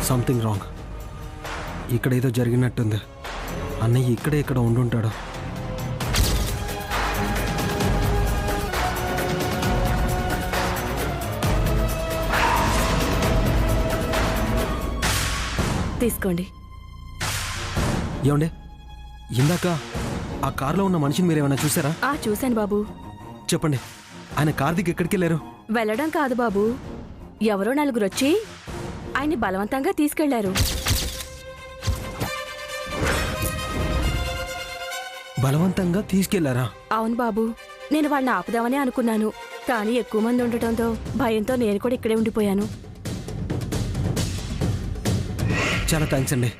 Something wrong. ఇక్కడ ఏదో జరిగినట్టుంది. అన్నయ్య ఇక్కడే ఇక్కడ ఉండుంటాడు. తీసుకోండి. ఏమండే, ఇందాక ఆ కార్లో ఉన్న మనిషిని మీరేమైనా చూసారా? చూశాను బాబు. చెప్పండి, ఆయన కార్ దిగి ఎక్కడికి వెళ్ళారు? వెళ్ళడం కాదు బాబు, ఎవరో నలుగురు వచ్చి ఆయన్ని బలవంతంగా తీసుకెళ్లారు. బలవంతంగా తీసుకెళ్లారా? అవును బాబు, నేను వాళ్ళని ఆపుదామని అనుకున్నాను, కానీ ఎక్కువ మంది ఉండటంతో భయంతో నేను కూడా ఇక్కడే ఉండిపోయాను. చాలా థ్యాంక్స్ అండి.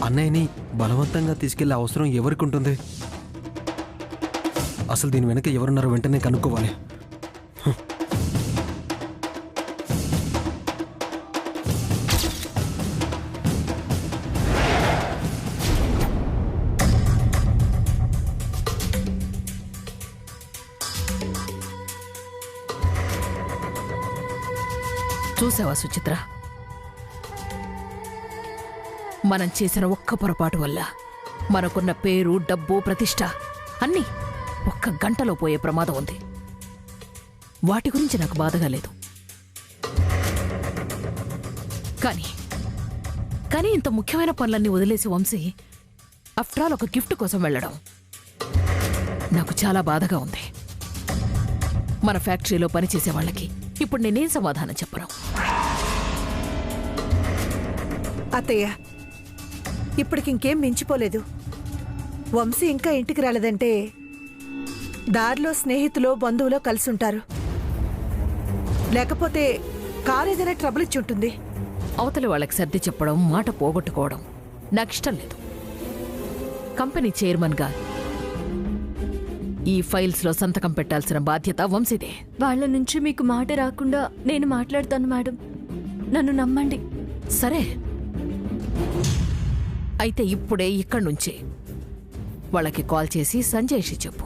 అన్నయ్యని బలవంతంగా తీసుకెళ్లే అవసరం ఎవరికి ఉంటుంది? అసలు దీని వెనక ఎవరున్నారో వెంటనే కనుక్కోవాలి. చూసావా సుచిత్ర, మనం చేసిన ఒక్క పొరపాటు వల్ల మనకున్న పేరు, డబ్బు, ప్రతిష్ట అన్నీ ఒక్క గంటలో పోయే ప్రమాదం ఉంది. వాటి గురించి నాకు బాధగా లేదు. కానీ ఇంత ముఖ్యమైన పనులన్నీ వదిలేసి వంశీ ఆఫ్టర్ ఆల్ ఒక గిఫ్ట్ కోసం వెళ్ళడం నాకు చాలా బాధగా ఉంది. మన ఫ్యాక్టరీలో పనిచేసే వాళ్ళకి ఇప్పుడు నేనేం సమాధానం చెప్పను? అత్తయ్య, ఇప్పటికింకేం మించిపోలేదు. వంశీ ఇంకా ఇంటికి రాలేదంటే దారిలో స్నేహితులో బంధువులో కలిసి ఉంటారు, లేకపోతే కారు ఏదైనా ట్రబుల్ ఇచ్చి ఉంటుంది. అవతలి వాళ్ళకి సర్ది చెప్పడం, మాట పోగొట్టుకోవడం నాకిష్టం లేదు. కంపెనీ చైర్మన్గా ఈ ఫైల్స్లో సంతకం పెట్టాల్సిన బాధ్యత వంశీదే. వాళ్ళ నుంచి మీకు మాట రాకుండా నేను మాట్లాడతాను మేడం, నన్ను నమ్మండి. సరే, అయితే ఇప్పుడే ఇక్కడి నుంచే వాళ్ళకి కాల్ చేసి సంజయ్షి చెప్పు.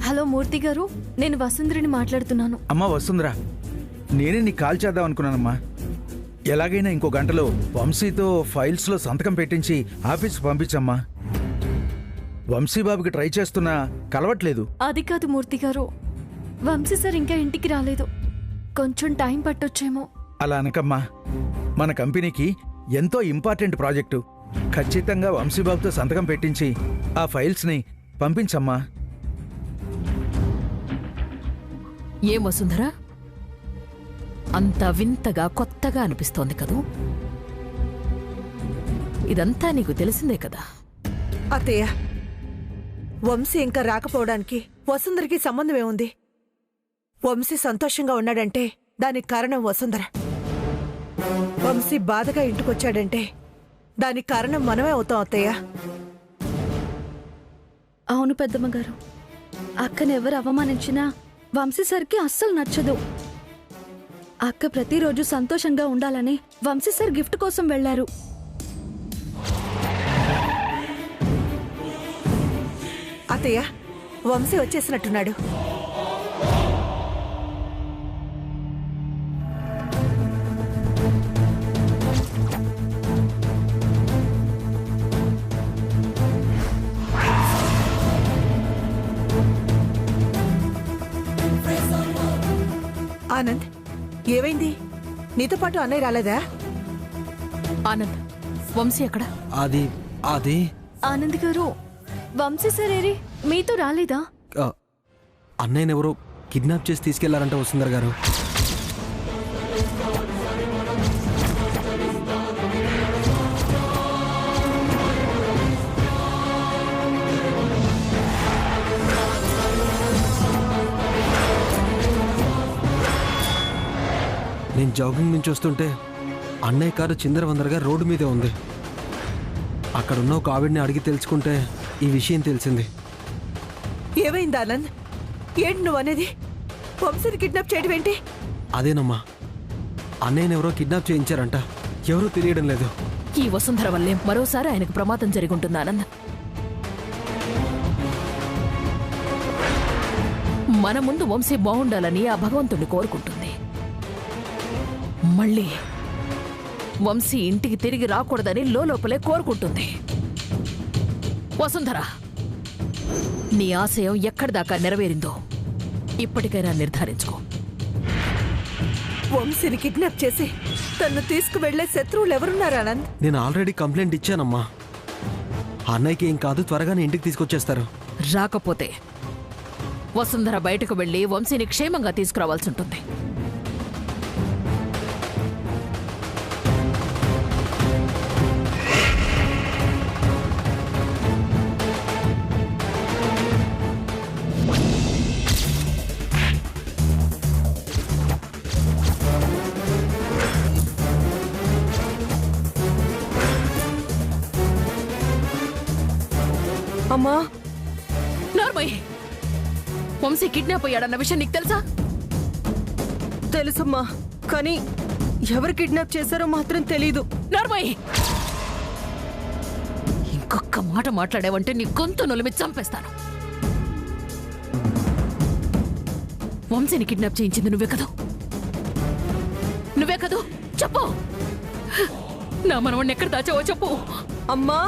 హలో మూర్తి గారు, నేను వసుంధరిని మాట్లాడుతున్నాను. అమ్మా వసుంధర, నేనే నీకు కాల్ చేద్దాం అనుకున్నానమ్మా. ఎలాగైనా ఇంకో గంటలో వంశీతో ఫైల్స్లో సంతకం పెట్టించి ఆఫీస్కి పంపించమ్మా. వంశీబాబుకి ట్రై చేస్తున్నా కలవట్లేదు. అది కాదు మూర్తి గారు, వంశీ సార్ ఇంకా ఇంటికి రాలేదు, కొంచెం టైం పట్టొచ్చేమో. అలా అనకమ్మా, మన కంపెనీకి ఎంతో ఇంపార్టెంట్ ప్రాజెక్టు. ఖచ్చితంగా వంశీబాబుతో సంతకం పెట్టించి ఆ ఫైల్స్ని పంపించమ్మా. ఏం వసుంధరా, అంత వింతగా కొత్తగా అనిపిస్తోంది కదూ? ఇదంతా నీకు తెలిసిందే కదా? అత్తయ్య, వంశీ ఇంకా రాకపోవడానికి వసుంధరకి సంబంధమే ఉంది. వంశీ సంతోషంగా ఉన్నాడంటే దానికి కారణం వసుంధర. వంశీ బాధగా ఇంటికొచ్చాడంటే దానికి కారణం మనమే అవుతాం అత్తయ్య. అవును పెద్దమ్మ గారు, అక్కని ఎవరు అవమానించినా వంశీ సార్కి అస్సలు నచ్చదు. అక్క ప్రతిరోజు సంతోషంగా ఉండాలని వంశీ సార్ గిఫ్ట్ కోసం వెళ్లారు. అత్తయ్య, వంశీ వచ్చేసినట్టున్నాడు. ఆనంద్, ఏమైంది? నీతో పాటు అన్నయ్య రాలేదా? ఆనంద్, వంశీ ఎక్కడ? అది ఆనంద్ గారు, వంశీ సార్ ఏరి మీతో రాలేదా? అన్నయ్యని ఎవరో కిడ్నాప్ చేసి తీసుకెళ్లారంట వసుంధర గారు. నేను జాగింగ్ నుంచి వస్తుంటే అన్నయ్య కారు చిందరవందరగా రోడ్డు మీదే ఉంది. అక్కడున్న ఒక ఆవిడ్ని అడిగి తెలుసుకుంటే ఈ విషయం తెలిసింది. ఏమైంది ఆనంద్? ఏంటి నువ్వు అనేది? వంశీని కిడ్నాప్ చేయడం ఏంటి? అదేనమ్మా, అన్నయ్యని ఎవరో కిడ్నాప్ చేయించారంట. ఎవరూ తెలియడం లేదు. ఈ వసుంధర వల్లే మరోసారి ఆయనకు ప్రమాదం జరిగి ఉంటుంది ఆనంద్. మన ముందు వంశీ బాగుండాలని ఆ భగవంతుడిని కోరుకుంటుంది. మళ్ళీ వంశీ ఇంటికి తిరిగి రాకూడదని లోపలే కోరుకుంటుంది. వసుంధర, నీ ఆశయం ఎక్కడిదాకా నెరవేరిందో ఇప్పటికైనా నిర్ధారించుకో. వంశీని కిడ్నాప్ చేసి తన్ను తీసుకువెళ్లే శత్రువులు ఎవరున్నారు ఆనంద్? నేను ఆల్రెడీ కంప్లైంట్ ఇచ్చానమ్మా. అన్నయ్యకి ఏం కాదు, త్వరగానే ఇంటికి తీసుకొచ్చేస్తారు. రాకపోతే వసుంధర బయటకు వెళ్లి వంశీని క్షేమంగా తీసుకురావాల్సి ఉంటుంది. అమ్మా, నార్మయ్య, వంశీ కిడ్నాప్ అయ్యాడన్న విషయం నీకు తెలుసా? తెలుసమ్మా, కానీ ఎవరు కిడ్నాప్ చేశారో మాత్రం తెలీదు. నార్మయ్య, ఇంకొక మాట మాట్లాడావంటే నీ గొంతు నొలిమి చంపేస్తాను. వంశీని కిడ్నాప్ చేయించింది నువ్వే కదూ? నువ్వే కదూ? చెప్పు. నా మనవణ్ణి ఎక్కడ దాచావో చెప్పు. అమ్మా,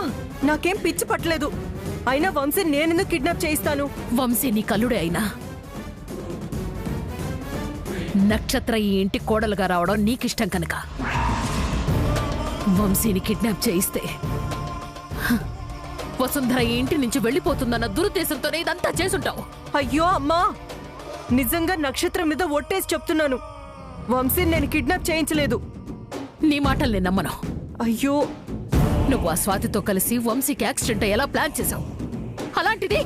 నాకేం పిచ్చి పట్టలేదు. అయినా వంశీ నేనెందుకు కిడ్నాప్ చేయిస్తాను? వంశీ నీ కల్లుడే అయినా నక్షత్ర ఈ ఇంటి కోడలుగా రావడం నీకిష్టం కనుక వంశీని కిడ్నాప్ చేయిస్తే వసుంధర ఈ ఇంటి నుంచి వెళ్ళిపోతుందన్న దురుద్దేశంతోనే ఇదంతా చేసుంటావు. అయ్యో అమ్మా, నిజంగా నక్షత్రం మీద ఒట్టేసి చెప్తున్నాను, వంశీని నేను కిడ్నాప్ చేయించలేదు. నీ మాటలు నేను నమ్మను. అయ్యో, నువ్వు ఆ స్వాతితో కలిసి వంశీకి యాక్సిడెంట్ అయ్యేలా ప్లాన్ చేశావు. అలాంటిది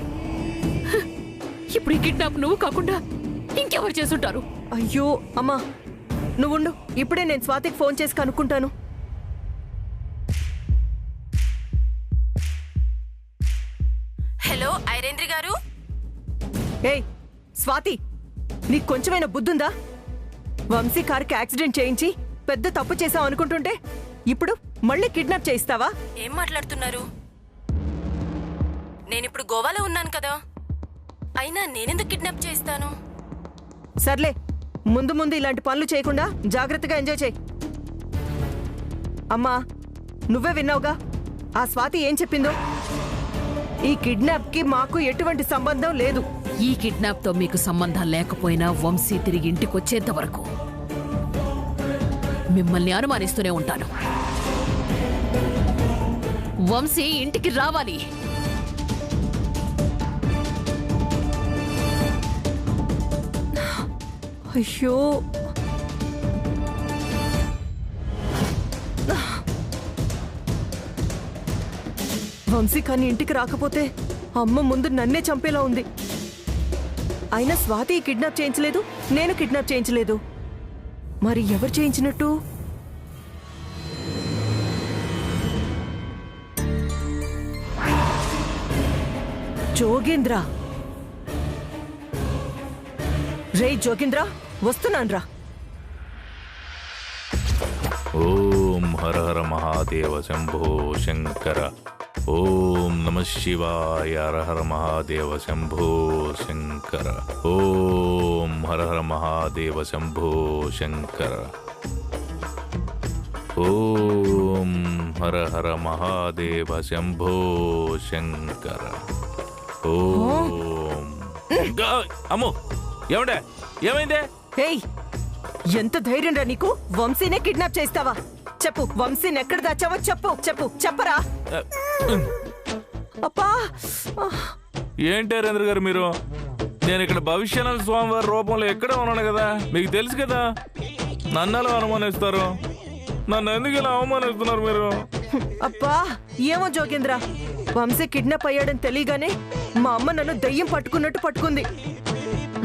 ఇప్పుడు ఈ కిడ్నాప్ నువ్వు కాకుండా ఇంకెవరు చేసుంటారు? అయ్యో అమ్మా, నువ్వుండు, ఇప్పుడే నేను స్వాతికి ఫోన్ చేసి కనుక్కుంటాను. హలో ఐరేంద్రి గారు. ఏయ్ స్వాతి, నీకు కొంచెమైనా బుద్ధుందా? వంశీ కారుకి యాక్సిడెంట్ చేయించి పెద్ద తప్పు చేసావు అనుకుంటుంటే ఇప్పుడు మళ్ళీ కిడ్నాప్ చేయిస్తావా? ఏం మాట్లాడుతున్నారు? నేనిప్పుడు గోవాలో ఉన్నాను కదా, అయినా నేనెందుకు కిడ్నాప్ చేస్తాను? సర్లే, ముందు ముందు ఇలాంటి పనులు చేయకుండా జాగ్రత్తగా ఎంజాయ్ చేయి. అమ్మా, నువ్వే విన్నావుగా ఆ స్వాతి ఏం చెప్పిందో. ఈ కిడ్నాప్ కి మాకు ఎటువంటి సంబంధం లేదు. ఈ కిడ్నాప్ తో మీకు సంబంధం లేకపోయినా వంశీ తిరిగి ఇంటికి వచ్చేంత వరకు మిమ్మల్ని అనుమానిస్తూనే ఉంటాను. వంశీ ఇంటికి రావాలి. అయ్యో, వంశీ కానీ ఇంటికి రాకపోతే అమ్మ ముందు నన్నే చంపేలా ఉంది. అయినా స్వాతి కిడ్నాప్ చేయించలేదు, నేను కిడ్నాప్ చేయించలేదు. మరి ఎవరు చేయించినట్టు? జోగేంద్ర. రే జోగేంద్ర, వస్తున్నాన్రా. ఓం హర హర మహాదేవ శంభో శంకర. ఓం నమ శివాయ. హర హర మహాదేవ శంభో శంకర. ఓం హర హర మహాదేవ శంభో శంకర. ఓం హర హర మహాదేవ శంభో శంకర. ఓం. అమ్మో, ఏమండే, ఏమైందే? హేయ్, ఎంత ధైర్యం రా నీకు? వంశీనే కిడ్నాప్ చేస్తావా? చెప్పు, వంశీని ఎక్కడ దాచావో చెప్పు. చెప్పరా. అప్పా, ఏంటి నరేంద్ర గారు మీరు? నేను ఇక్కడ భవిష్యనాథ స్వామివారి రూపంలో ఎక్కడ ఉన్నాను కదా, మీకు తెలుసు కదా. నన్ను ఎలా అనుమానిస్తారు? నన్ను ఎందుకు ఇలా అవమానిస్తున్నారు మీరు? అబ్బా, ఏమో జోగేంద్ర, వంశీ కిడ్నాప్ అయ్యాడని తెలియగానే మా అమ్మ నన్ను దయ్యం పట్టుకున్నట్టు పట్టుకుంది.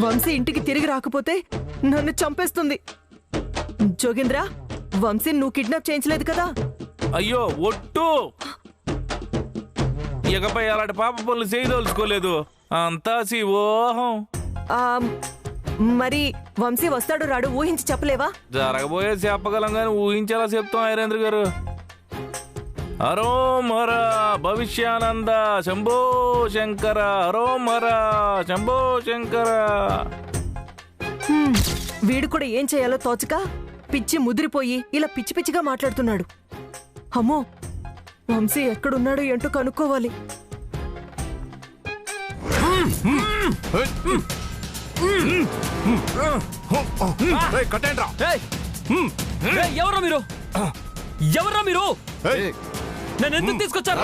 వంశీ ఇంటికి తిరిగి రాకపోతే నన్ను చంపేస్తుంది. జోగేంద్ర, వంశీ నువ్వు కిడ్నాప్ చేయించలేదు కదా? అయ్యో ఒట్టు, ఇకపై అలాంటి పాప పనులు చేయదలుచుకోలేదు. అంతా శివోహం. ఆ, మరి వంశీ వస్తాడు రాడు ఊహించి చెప్పలేవా? జరగబోయే చెప్పగలం కానీ ఊహించేలా చెప్తాం ఐరేంద్ర గారు. హరోం హర భవిష్యానంద శంభో శంకర, హరోం హర శంభో శంకర. వీడు కూడా ఏం చేయాలో తోచక పిచ్చి ముదిరిపోయి ఇలా పిచ్చి పిచ్చిగా మాట్లాడుతున్నాడు. అమ్మో, వంశీ ఎక్కడున్నాడో ఏంటో కనుక్కోవాలి. ఎవరా మీరు? ఎవరా మీరు? నన్ను ఎందుకు తీసుకొచ్చారు?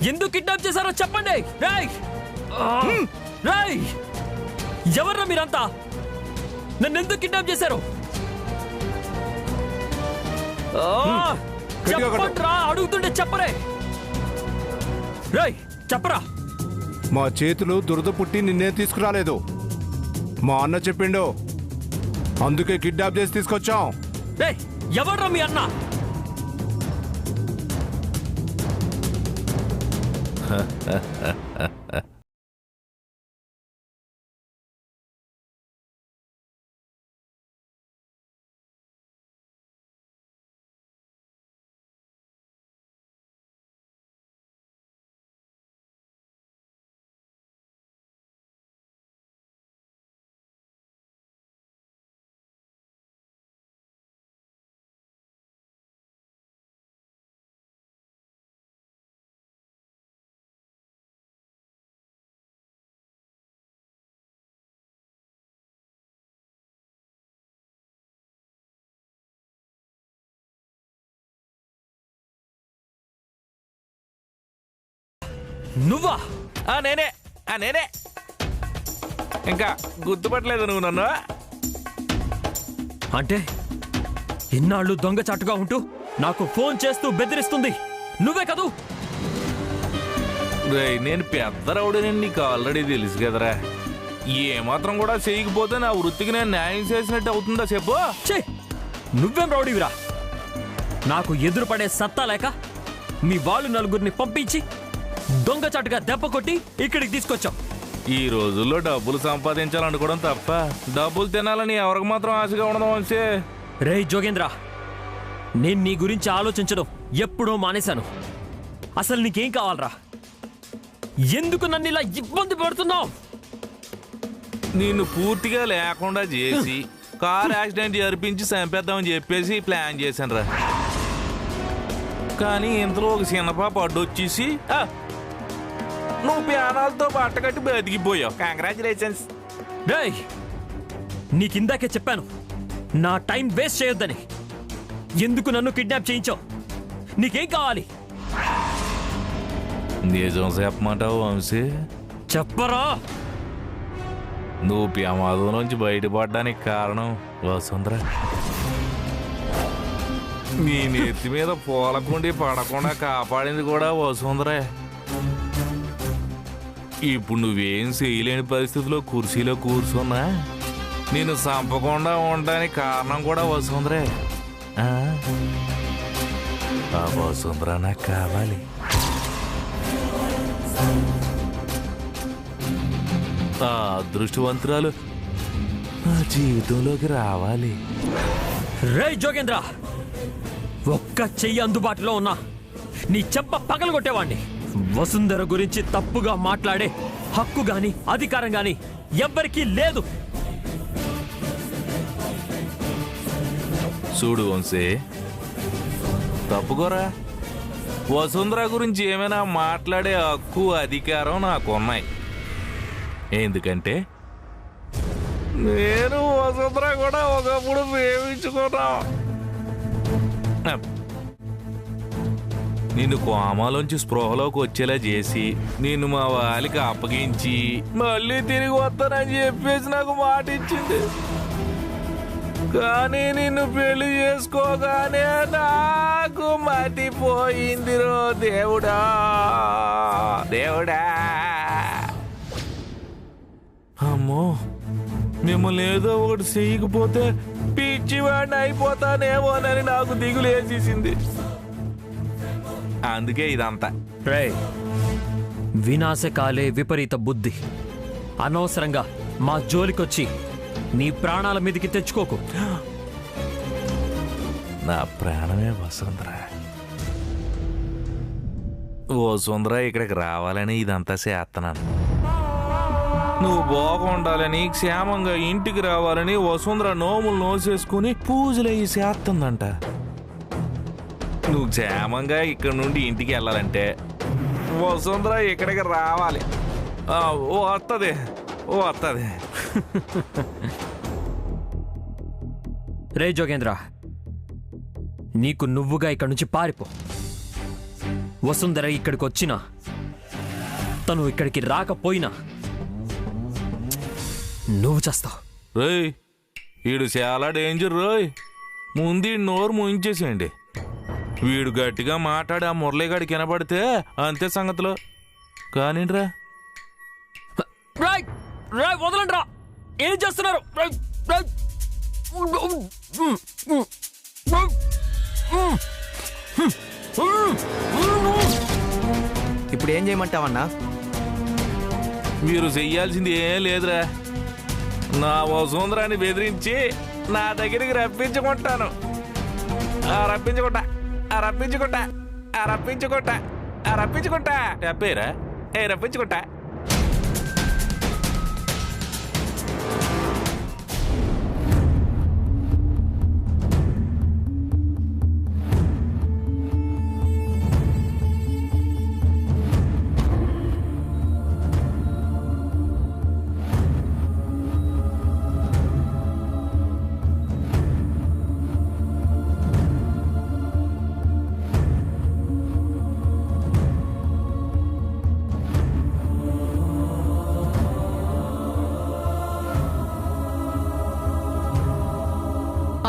ఎందుకు కిడ్నాప్ చేశారో చెప్పండి. ఎవర్రా మీరంతా? నన్ను ఎందుకు కిడ్నాప్ చేశారు? చెప్పండ్రా, అడుగుతుంటే చెప్పరే. రేయ్ చెప్పరా. మా చేతులు దురద పుట్టి నిన్నే తీసుకురాలేదు, మా అన్న చెప్పిండు, అందుకే కిడ్నాప్ చేసి తీసుకొచ్చాం. రేయ్ ఎవర్రా మీ అన్న? నువ్వా? నేనే నేనే. ఇంకా గుర్తుపట్టలేదు నువ్వు నన్ను? అంటే ఇన్నాళ్ళు దొంగచాటుగా ఉంటూ నాకు ఫోన్ చేస్తూ బెదిరిస్తుంది నువ్వే కదూ? నేను పెద్ద రౌడీని నీకు ఆల్రెడీ తెలుసు కదరా. ఏమాత్రం కూడా చేయకపోతే నా వృత్తికి నేను న్యాయం చేసినట్టు అవుతుందా చెప్పు? నువ్వేం రౌడీవిరా? నాకు ఎదురుపడే సత్తా లేక మీ వాళ్ళు నలుగురిని పంపించి దొంగచాటుగా దెబ్బ కొట్టి ఇక్కడికి తీసుకొచ్చాం. ఈ రోజుల్లో డబ్బులు సంపాదించాలనుకోవడం తప్ప డబ్బులు తినాలని ఎవరికి మాత్రం ఆశగా ఉండడం వంశీ. రే జోగేంద్ర, నేను నీ గురించి ఆలోచించడం ఎప్పుడో మానేశాను. అసలు నీకేం కావాలరా? ఎందుకు నన్ను ఇలా ఇబ్బంది పెడుతున్నావు? నిన్ను పూర్తిగా లేకుండా చేసి కార్ యాక్సిడెంట్ జరిపించి చంపేద్దామని చెప్పేసి ప్లాన్ చేశాను రా. కానీ ఇంతలో ఒక చిన్నపాప అడ్డొచ్చేసి నువ్వు ప్యానాలతో బట్టకట్టి బతికిపోయావు. కంగ్రాచులేషన్స్. రేయ్, నీకిందాకే చెప్పాను నా టైం వేస్ట్ చేయొద్దని. ఎందుకు నన్ను కిడ్నాప్ చేయించావు? నీకేం కావాలి? నిజం చెప్పమంటావు వంశీ? చెప్పరా. నువ్వు ప్రమాదం నుంచి బయటపడడానికి కారణం వసుంధర. నీ నెత్తి మీద పూలకుండి పడకుండా కాపాడింది కూడా వసుంధరే. ఇప్పుడు నువ్వేం చేయలేని పరిస్థితిలో కుర్చీలో కూర్చున్నా నేను చంపకుండా ఉండడానికి కారణం కూడా వసుంధరే. ఆ వసుంధర నాకు కావాలి. ఆ అదృష్టవంతురాలు నా జీవితంలోకి రావాలి. రేయ్ జోగేంద్ర, ఒక్క చెయ్యి అందుబాటులో ఉన్నా నీ చెంప పగలగొట్టేవాణ్ణి. వసుంధర గురించి తప్పుగా మాట్లాడే హక్కు గాని అధికారం గాని ఎవ్వరికీ లేదు. చూడు వంశీ, తప్పుకోరా. వసుంధర గురించి ఏమైనా మాట్లాడే హక్కు అధికారం నాకున్నాయి. ఎందుకంటే నేను వసుంధర కూడా ఒకప్పుడు ప్రేమించుకున్నా. నిన్ను కోమాలోంచి స్పృహలోకి వచ్చేలా చేసి నిన్ను మా వాళ్ళకి అప్పగించి మళ్ళీ తిరిగి వస్తానని చెప్పేసి నాకు మాట ఇచ్చింది. కానీ నిన్ను పెళ్లి చేసుకోగానే నాకు మతిపోయింది రో దేవుడా, దేవుడా. అమ్మో, మిమ్మల్ని ఏదో ఒకటి చేయకపోతే పిచ్చివాడిని అయిపోతానేమోనని నాకు దిగులు వేసేసింది. అందుకే ఇదంతా. వినాశకాలే విపరీత బుద్ధి. అనవసరంగా మా జోలికొచ్చి నీ ప్రాణాల మీదకి తెచ్చుకోకు. నా ప్రాణమే వసుంధర. వసుంధర ఇక్కడికి రావాలని ఇదంతా చేస్తున్నాను. నువ్వు బాగుండాలని, క్షేమంగా ఇంటికి రావాలని వసుంధర నోములు నోసేసుకుని పూజలయ్యి చేస్తుందంట. నువ్వు క్షేమంగా ఇక్కడ నుండి ఇంటికి వెళ్ళాలంటే వసుంధర ఇక్కడికి రావాలి. వస్తుంది. రే జోగేంద్ర, నీకు నువ్వుగా ఇక్కడి నుంచి పారిపో. వసుంధర ఇక్కడికి వచ్చినా, తను ఇక్కడికి రాకపోయినా నువ్వు చేస్తావు. రోయ్, వీడు చాలా డేంజర్ రోయ్. ముందు నోరు ముయించేసేయండి. వీడు గట్టిగా మాట్లాడి ఆ మురళీగాడికి వినపడితే అంతే సంగతిలో. కానిరా రాయ్ రాయ్, వదలండి రా. ఏం చేస్తున్నారు? ఇప్పుడు ఏం చేయమంటావన్నా? మీరు చెయ్యాల్సింది ఏం లేదురా. నా వసుంధరాన్ని బెదిరించి నా దగ్గరికి రప్పించుకుంటాను. రప్పించుకుంటా చెప్పేరా. రప్పించుకుంటా.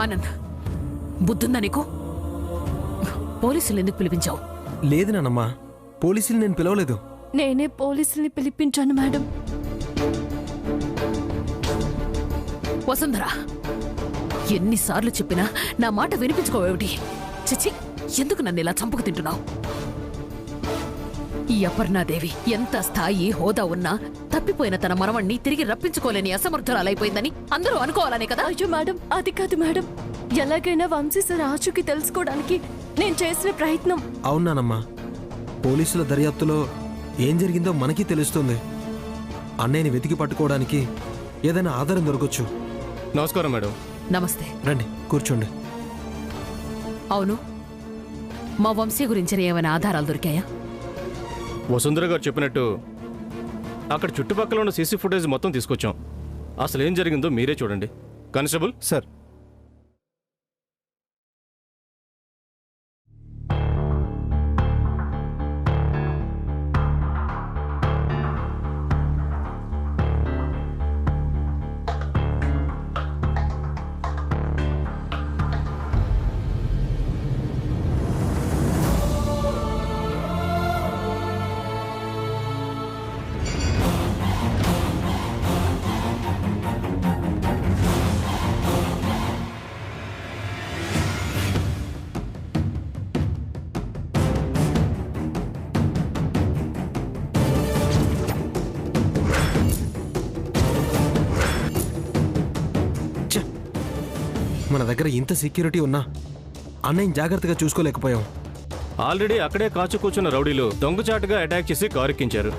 ఆనంద్, బుద్ధుందా నీకు? పోలీసులు ఎందుకు పిలిపించావు? లేదు నానమ్మా, పోలీసులు నేను పిలవలేదు. నేనే పోలీసుల్ని పిలిపించాను మేడం. వసుంధర, ఎన్నిసార్లు చెప్పినా నా మాట వినిపించుకోవేమిటి? చిచి, ఎందుకు నన్ను ఇలా చంపుకు తింటున్నావు? ఈ అపర్ణాదేవి ఎంత స్థాయి హోదా ఉన్నా తప్పిపోయిన తన మనవణ్ణి తిరిగి రప్పించుకోలేని అసమర్థురాలైపోయిందని అందరూ అనుకోవాలనే కదా? అయ్యో మేడం, అది కాదు మేడం. ఎలాగైనా వంశీ సార్ ఆచూకీ తెలుసుకోవడానికి నేను చేసిన ప్రయత్నం. అవునానమ్మా, పోలీసుల దర్యాప్తులో ఏం జరిగిందో మనకి తెలుస్తుంది. అన్నయ్యని వెతికి పట్టుకోవడానికి ఏదైనా ఆధారం దొరకొచ్చు. నమస్కారం మేడం. నమస్తే. రండి, కూర్చోండి. అవును, మా వంశీ గురించిన ఏమైనా ఆధారాలు దొరికాయా? వసుంధర గారు చెప్పినట్టు అక్కడ చుట్టుపక్కల ఉన్న సీసీ ఫుటేజ్ మొత్తం తీసుకొచ్చాం. అసలు ఏం జరిగిందో మీరే చూడండి. Constable sir. మన దగ్గర ఇంత సెక్యూరిటీ ఉన్నా అన్నయ్య జాగ్రత్తగా చూసుకోలేకపోయాం. ఆల్రెడీ అక్కడే కాచు కూర్చున్న రౌడీలు దొంగచాటుగా అటాక్ చేసి కారెక్కించారు.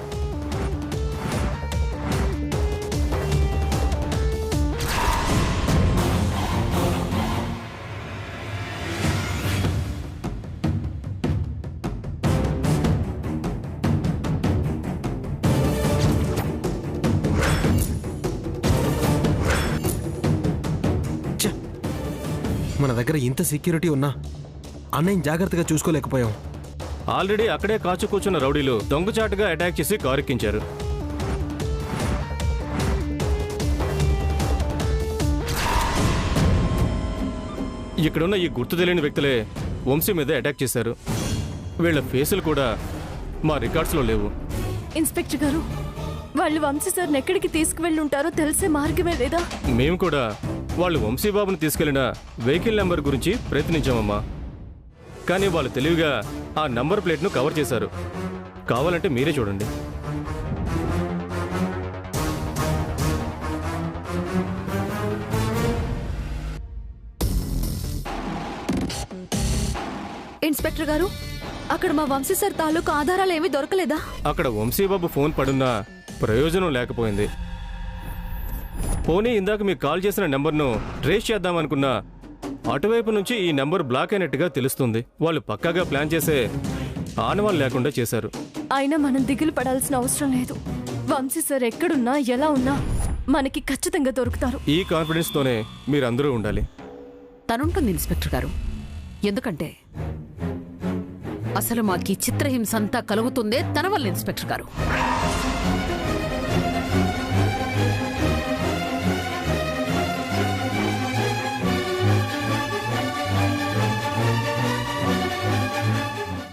మన దగ్గర ఇంత సెక్యూరిటీ ఉన్నా అన్నయ్య జాగ్రత్తగా చూసుకోలేకపోయాం. ఆల్రెడీ అక్కడే కాచు కూర్చున్న రౌడీలు దొంగచాటుగా అటాక్ చేసి కారెక్కించారు. ఇక్కడున్న ఈ గుర్తు తెలియని వ్యక్తులే వంశీ మీద అటాక్ చేశారు. వీళ్ళ ఫేసులు కూడా మా రికార్డ్స్లో లేవు. ఇన్స్పెక్టర్ గారు, వాళ్ళు వంశీ సార్ని ఎక్కడికి తీసుకువెళ్ళుంటారో తెలిసే మార్గమే లేదా? మేము కూడా వాళ్ళు వంశీబాబుని తీసుకెళ్లిన వెహికల్ నెంబర్ గురించి ప్రయత్నించామమ్మా. కానీ వాళ్ళు తెలివిగా ఆ నంబర్ ప్లేట్ను కవర్ చేశారు. కావాలంటే మీరే చూడండి. ఇన్స్పెక్టర్ గారు, అక్కడ మా వంశీ సార్ తాలూకు ఆధారాలు ఏమీ దొరకలేదా? అక్కడ వంశీబాబు ఫోన్ పడున్నా ప్రయోజనం లేకపోయింది. పోనీ ఇందాక మీకు కాల్ చేసిన నెంబర్ను ట్రేస్ చేద్దామనుకున్నా అటువైపు నుంచి ఈ నెంబర్ బ్లాక్ అయినట్టుగా తెలుస్తుంది. వాళ్ళు పక్కాగా ప్లాన్ చేసే ఆనవాళ్ళు లేకుండా చేశారు. అయినా మనం దిగులు పడాల్సిన అవసరం లేదు. వంశీ సార్ ఎక్కడున్నా ఎలా ఉన్నా మనకి ఖచ్చితంగా దొరుకుతారు. ఈ కాన్ఫిడెన్స్తోనే మీరందరూ ఉండాలి. తనుంటుంది ఇన్స్పెక్టర్ గారు. ఎందుకంటే అసలు మాకీ చిత్రహింస అంతా కలుగుతుందే తన వల్ల ఇన్స్పెక్టర్ గారు.